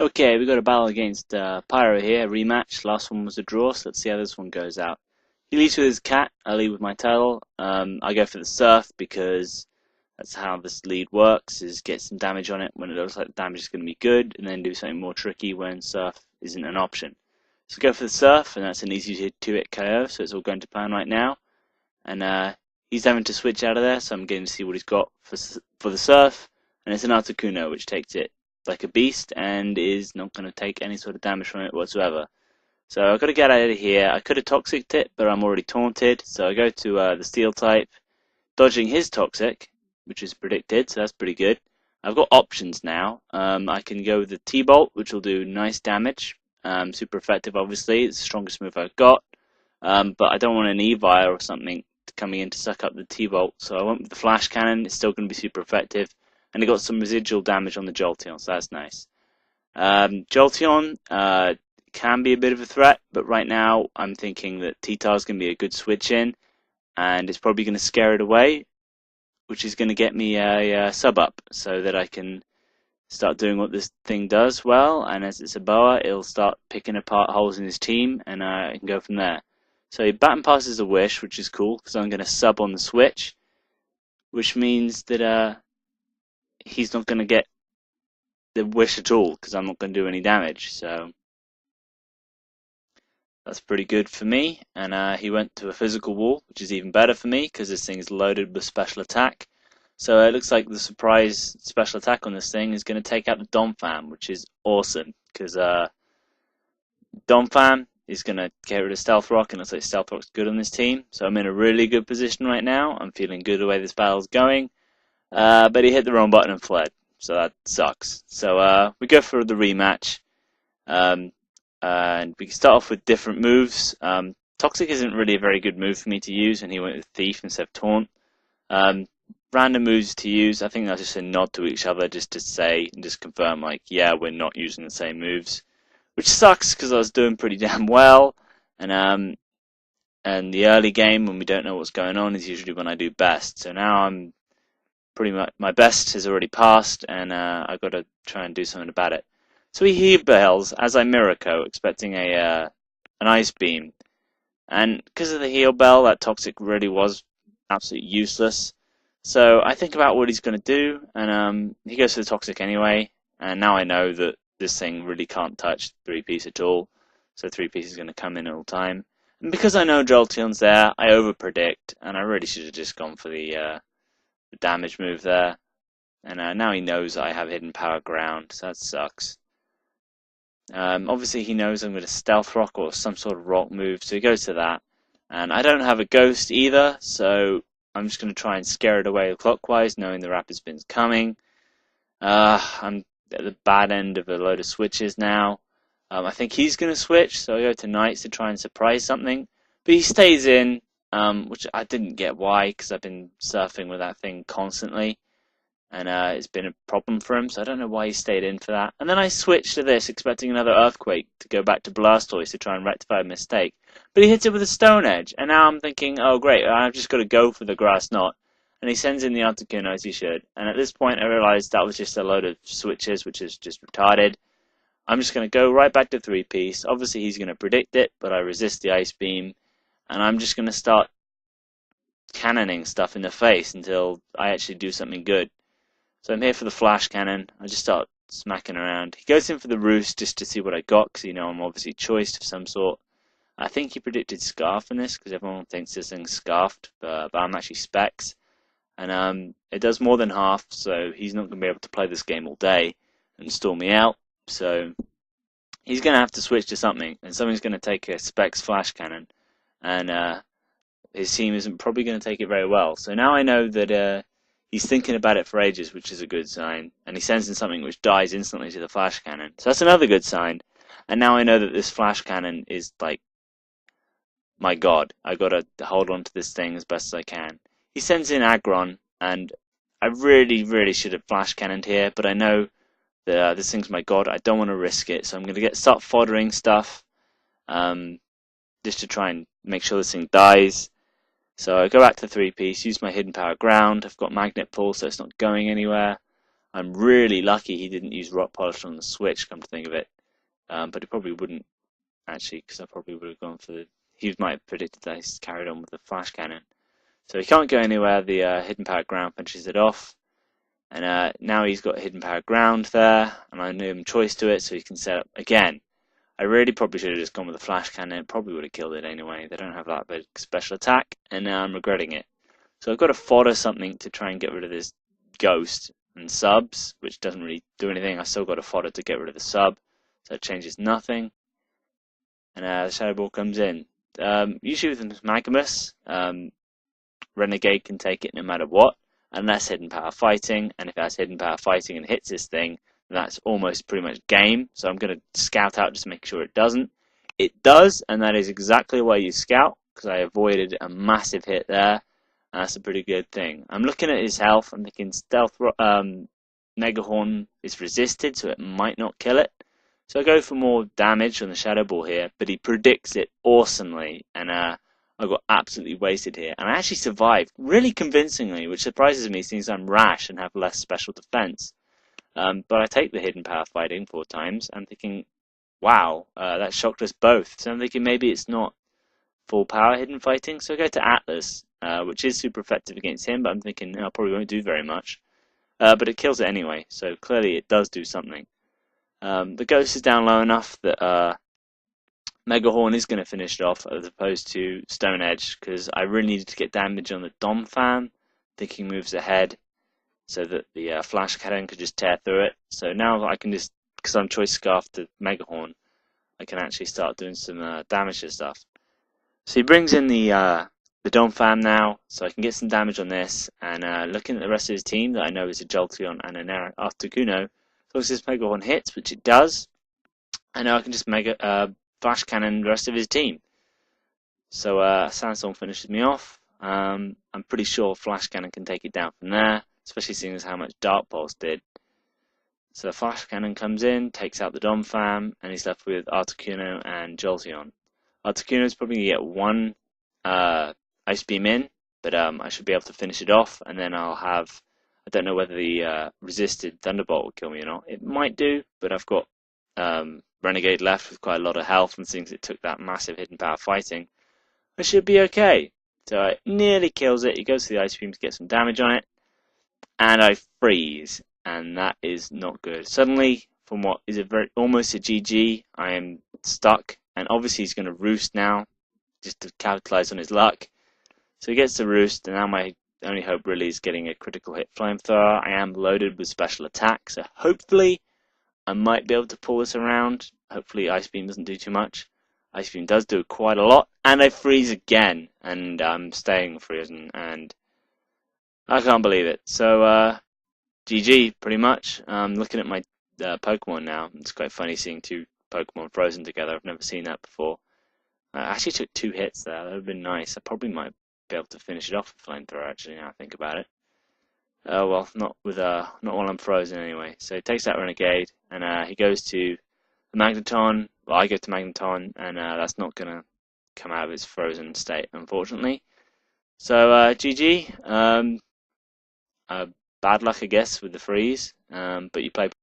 Okay, we got a battle against Pyro here, rematch. Last one was a draw, so let's see how this one goes out. He leads with his cat, I lead with my turtle. I go for the surf because that's how this lead works, is get some damage on it when it looks like the damage is going to be good, and then do something more tricky when surf isn't an option. So go for the surf, and that's an easy 2-hit KO, so it's all going to plan right now. And he's having to switch out of there, so I'm getting to see what he's got for the surf, and it's an Articuno, which takes it like a beast and is not going to take any sort of damage from it whatsoever. So I've got to get out of here. I could have Toxic it, but I'm already taunted, so I go to the Steel type, dodging his Toxic, which is predicted, so that's pretty good. I've got options now. I can go with the T-Bolt, which will do nice damage. Super effective, obviously. It's the strongest move I've got. But I don't want an Evire or something coming in to suck up the T-Bolt, so I went with the Flash Cannon. It's still going to be super effective. And it got some residual damage on the Jolteon, so that's nice. Jolteon can be a bit of a threat, but right now I'm thinking that T-Tar is going to be a good switch in, and it's probably going to scare it away, which is going to get me a sub up so that I can start doing what this thing does well, and as it's a boa, it'll start picking apart holes in his team, and I can go from there. So he baton passes a wish, which is cool, because I'm going to sub on the switch, which means that he's not going to get the wish at all, because I'm not going to do any damage, so that's pretty good for me. And he went to a physical wall, which is even better for me, because this thing is loaded with special attack. So it looks like the surprise special attack on this thing is going to take out the Donphan, which is awesome, because Donphan is going to get rid of Stealth Rock, and it looks like Stealth Rock's good on this team. So I'm in a really good position right now. I'm feeling good the way this battle's going. But he hit the wrong button and fled, so that sucks. So we go for the rematch. And we can start off with different moves. Toxic isn't really a very good move for me to use, and he went with Thief instead of Taunt. Random moves to use, I think that's just a nod to each other, just to say and just confirm, like, yeah, we're not using the same moves, which sucks because I was doing pretty damn well. And the early game when we don't know what's going on is usually when I do best. So now I'm pretty much, my best has already passed, and I've got to try and do something about it. So he heal bells as I Miracle, expecting an Ice Beam, and because of the heal bell, that Toxic really was absolutely useless. So I think about what he's going to do, and he goes for the Toxic anyway, and now I know that this thing really can't touch 3-piece at all, so 3-piece is going to come in all the time. And because I know Jolteon's there, I overpredict, and I really should have just gone for the damage move there. And now he knows I have Hidden Power Ground, so that sucks. Obviously he knows I'm going to Stealth Rock or some sort of rock move, so he goes to that. And I don't have a Ghost either, so I'm just going to try and scare it away clockwise, knowing the Rapid Spin's coming. I'm at the bad end of a load of switches now. I think he's going to switch, so I go to Knights to try and surprise something. But he stays in, which I didn't get why, because I've been surfing with that thing constantly. And it's been a problem for him, so I don't know why he stayed in for that. And then I switched to this, expecting another Earthquake to go back to Blastoise to try and rectify a mistake. But he hits it with a Stone Edge, and now I'm thinking, oh great, I've just got to go for the Grass Knot. And he sends in the Articuno as he should. And at this point I realised that was just a load of switches, which is just retarded. I'm just going to go right back to 3-piece. Obviously he's going to predict it, but I resist the Ice Beam. And I'm just going to start cannoning stuff in the face until I actually do something good. So I'm here for the Flash Cannon. I just start smacking around. He goes in for the Roost just to see what I got, because you know I'm obviously choiced of some sort. I think he predicted Scarf in this, because everyone thinks this thing's Scarfed, but I'm actually Specs. And it does more than half, so he's not going to be able to play this game all day and stall me out. So he's going to have to switch to something, and something's going to take a Specs Flash Cannon. And his team isn't probably going to take it very well. So now I know that he's thinking about it for ages, which is a good sign. And he sends in something which dies instantly to the Flash Cannon. So that's another good sign. And now I know that this Flash Cannon is like, my god, I gotta hold on to this thing as best as I can. He sends in Aggron, and I really should have Flash Cannoned here, but I know that this thing's my god, I don't want to risk it. So I'm going to start foddering stuff, just to try and make sure this thing dies. So I go back to 3-piece, use my Hidden Power Ground. I've got Magnet Pull, so it's not going anywhere. I'm really lucky he didn't use rock polish on the switch, come to think of it. But he probably wouldn't, actually, because I probably would have gone for the... He might have predicted that he's carried on with the flash cannon. So he can't go anywhere. The hidden power ground punches it off. And now he's got hidden power ground there, and I gave him choice to it, so he can set up again. I really probably should have just gone with the flash cannon. It probably would have killed it anyway. They don't have that big special attack, and now I'm regretting it. So I've got to fodder something to try and get rid of this ghost and subs, which doesn't really do anything. I still got to fodder to get rid of the sub, so it changes nothing. And the Shadow Ball comes in. Usually with Magmus, Renegade can take it no matter what, unless hidden power fighting, and if it has hidden power fighting and hits this thing, that's almost pretty much game. So I'm going to scout out just to make sure it doesn't. It does, and that is exactly why you scout, because I avoided a massive hit there. And that's a pretty good thing. I'm looking at his health. I'm thinking Stealth Megahorn is resisted, so it might not kill it. So I go for more damage on the Shadow Ball here, but he predicts it awesomely, and I got absolutely wasted here. And I actually survived really convincingly, which surprises me since I'm rash and have less special defense. But I take the hidden power fighting 4 times. I'm thinking, wow, that shocked us both. So I'm thinking maybe it's not full power hidden fighting. So I go to Atlas, which is super effective against him, but I'm thinking no, I probably won't do very much. But it kills it anyway, so clearly it does do something. The ghost is down low enough that Megahorn is going to finish it off as opposed to Stone Edge, because I really needed to get damage on the Dom Fan. Thinking moves ahead, so that the Flash Cannon could just tear through it. So now I can just, because I'm Choice Scarf to Megahorn, I can actually start doing some damage to stuff. So he brings in the Dom Fan now, so I can get some damage on this. And looking at the rest of his team that I know is a Jolteon and an Articuno, as long as this Megahorn hits, which it does, I know I can just Flash Cannon the rest of his team. So Sandstorm finishes me off. I'm pretty sure Flash Cannon can take it down from there, especially seeing as how much Dark Pulse did. So Flash Cannon comes in, takes out the Dom Fam, and he's left with Articuno and Jolteon. Articuno is probably going to get 1 Ice Beam in, but I should be able to finish it off, and then I'll have... I don't know whether the resisted Thunderbolt will kill me or not. It might do, but I've got Renegade left with quite a lot of health, and since it took that massive hidden power fighting, I should be okay. So it nearly kills it. He goes to the Ice Beam to get some damage on it, and I freeze, and that is not good. Suddenly, from what is almost a GG, I am stuck, and obviously he's going to roost now, just to capitalize on his luck. So he gets to roost, and now my only hope really is getting a critical hit flamethrower. I am loaded with special attack, so hopefully I might be able to pull this around. Hopefully Ice Beam doesn't do too much. Ice Beam does do quite a lot, and I freeze again, and I'm staying frozen, and I can't believe it. So GG, pretty much. Looking at my Pokemon now, it's quite funny seeing 2 Pokemon frozen together. I've never seen that before. I actually took 2 hits there. That would have been nice. I probably might be able to finish it off with flamethrower, actually, now I think about it. Well, not while I'm frozen anyway. So he takes that Renegade, and he goes to the Magneton. Well, I go to Magneton, and that's not going to come out of its frozen state, unfortunately. So GG. Bad luck, I guess, with the freeze, but you play